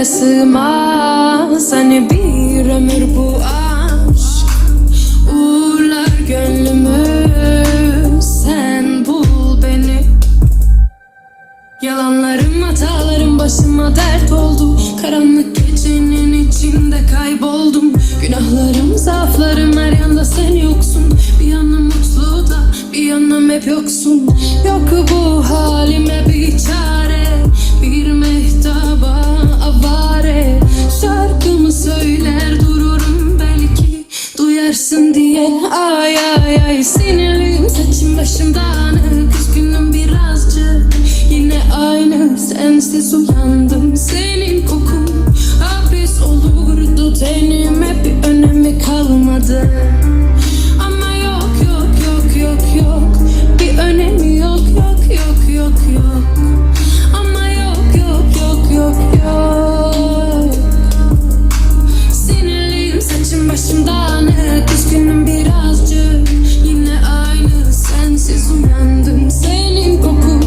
gönülle sığmaz. Hani bir ömür bu aşk uğurlar gönlümü. Sen bul beni. Yalanlarım, hatalarım başıma dert oldu. Karanlık gecenin içinde kayboldum. Günahlarım, zaaflarım, her yanda sen yoksun. Bir yanım mutlu da bir yanım hep yoksun. Yok bu halime bir çare, bir mehtaba avare. Şarkımı söyler dururum, belki duyarsın diye. Ay ay ay, sinirliyim, saçım başım dağınık, üzgünüm birazcık. Yine aynı, sensiz uyandım, senin kokun hapis olurdu tenime, bir önemi kalmadı. Ama yok yok yok yok yok, bir önemi yok yok yok yok yok. Ama yok yok yok yok yok. Sinirliyim, saçım başım dağınık, üzgünüm birazcık. Yine aynı, sensiz uyandım, senin kokun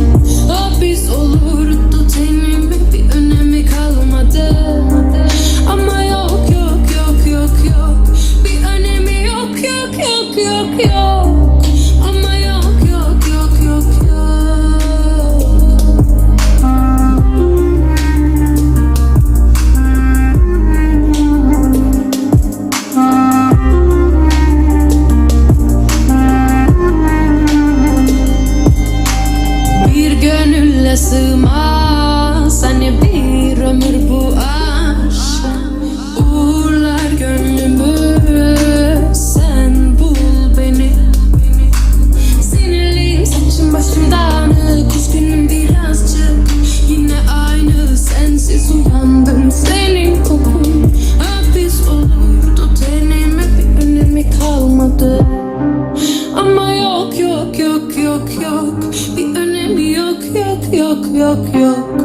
hapis olurdu tenime, bir önemi kalmadı. Ama yok yok yok yok yok, bir önemi yok yok yok yok yok. Ama yok yok yok yok yok. Bir gönülle sığmaz. Hani bir ömür bu aşk uğurlar gönlümü. Sen bul beni. Sinirliyim, saçım başım dağınık, üzgünüm birazcık. Yine aynı, sensiz uyandım, senin kokun hapis olurdu tenime, bir önemi kalmadı. Ama yok yok yok yok yok, bir önemi yok yok yok yok yok.